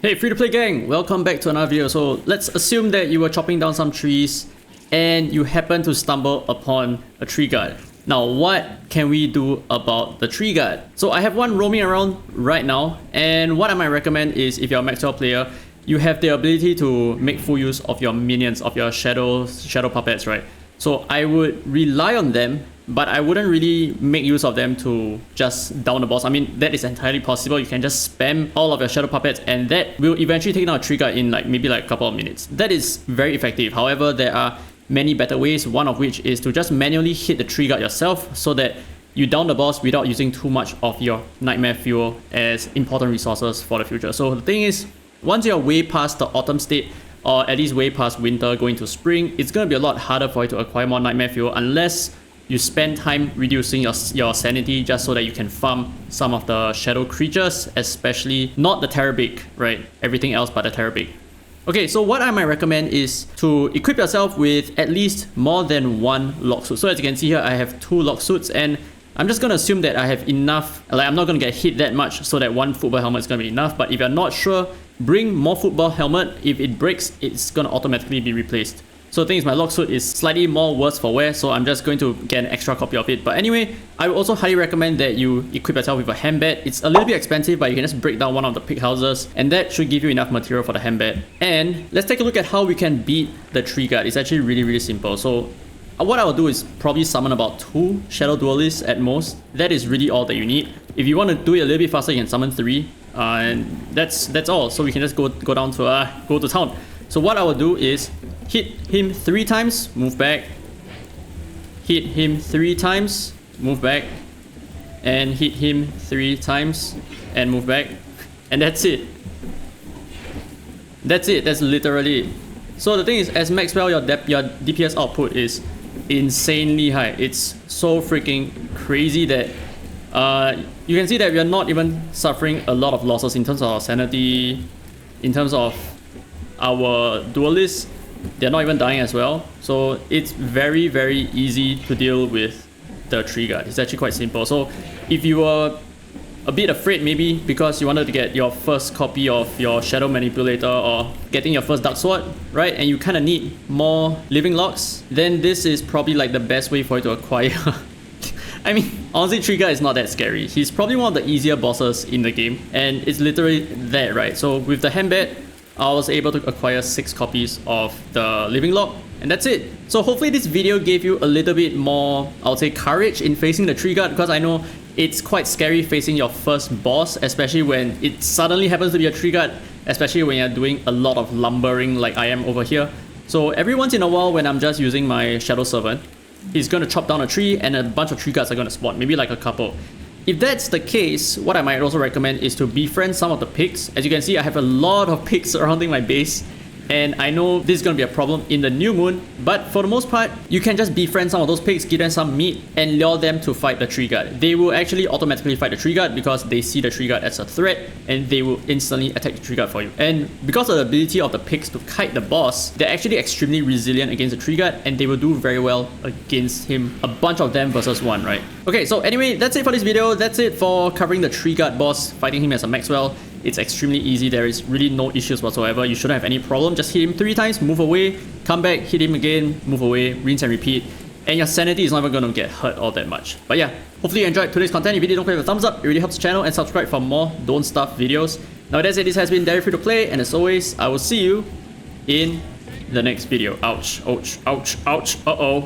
Hey free-to-play gang, welcome back to another video. So let's assume that you were chopping down some trees and you happen to stumble upon a tree guard. Now what can we do about the tree guard? So I have one roaming around right now, and what I might recommend is, if you're a MAXWELL player, you have the ability to make full use of your minions, of your shadow puppets, right? So I would rely on them, but I wouldn't really make use of them to just down the boss. I mean, that is entirely possible. You can just spam all of your shadow puppets and that will eventually take down a tree guard in maybe a couple of minutes. That is very effective. However, there are many better ways, one of which is to just manually hit the tree guard yourself so that you down the boss without using too much of your nightmare fuel as important resources for the future. So the thing is, once you're way past the autumn state, or at least way past winter going to spring, it's going to be a lot harder for you to acquire more nightmare fuel unless you spend time reducing your sanity just so that you can farm some of the shadow creatures, especially not the Terrabig, right? Everything else but the Terrabig. Okay, so what I might recommend is to equip yourself with at least more than one lock suit. So as you can see here, I have 2 lock suits, and I'm just going to assume that I have enough, I'm not going to get hit that much so that one football helmet is going to be enough. But if you're not sure, bring more football helmet. If it breaks, it's going to automatically be replaced. So the thing is, my lock suit is slightly more worse for wear, so I'm just going to get an extra copy of it. But anyway, I would also highly recommend that you equip yourself with a handbed. It's a little bit expensive, but you can just break down one of the pig houses, and that should give you enough material for the handbed. And let's take a look at how we can beat the tree guard. It's actually really simple. So what I will do is probably summon about 2 shadow duelists at most. That is really all that you need. If you want to do it a little bit faster, you can summon 3, and that's all. So we can just go down to go to town. So what I will do is hit him 3 times, move back, hit him 3 times, move back, and hit him 3 times and move back, and that's it. That's literally it. So the thing is, as MAXWELL, your DPS output is insanely high. It's so freaking crazy that you can see that we are not even suffering a lot of losses in terms of our sanity, in terms of our duelists. They're not even dying as well. So it's very easy to deal with the tree guard. It's actually quite simple. So if you were a bit afraid, maybe because you wanted to get your first copy of your shadow manipulator or getting your first dark sword, right, and you kind of need more living locks, then this is probably the best way for you to acquire. I mean, honestly, tree guard is not that scary. He's probably one of the easier bosses in the game, and it's literally that, right? So with the handbed, I was able to acquire 6 copies of the living lock, and that's it. So hopefully this video gave you a little bit more, I would say, courage in facing the tree guard, because I know it's quite scary facing your first boss, especially when it suddenly happens to be a tree guard, especially when you're doing a lot of lumbering like I am over here. So every once in a while, when I'm just using my shadow servant, he's going to chop down a tree and a bunch of tree guards are going to spawn, maybe a couple. If that's the case, what I might also recommend is to befriend some of the pigs. As you can see, I have a lot of pigs surrounding my base, and I know this is going to be a problem in the new moon, but for the most part, you can just befriend some of those pigs, give them some meat, and lure them to fight the tree guard. They will actually automatically fight the tree guard because they see the tree guard as a threat, and they will instantly attack the tree guard for you. And because of the ability of the pigs to kite the boss, they're actually extremely resilient against the tree guard, and they will do very well against him. A bunch of them versus 1, right? Okay, so anyway, that's it for this video. That's it for covering the tree guard boss, fighting him as a MAXWELL. It's extremely easy. There is really no issues whatsoever. You shouldn't have any problem. Just hit him 3 times, move away, come back, hit him again, move away, rinse and repeat. And your sanity is not even going to get hurt all that much. But yeah, hopefully you enjoyed today's content. If you did, don't forget to thumbs up. It really helps the channel, and subscribe for more Don't Stuff videos. Now that's it. This has been Derry Free to Play, and as always, I will see you in the next video. Ouch, ouch, ouch, ouch, uh-oh.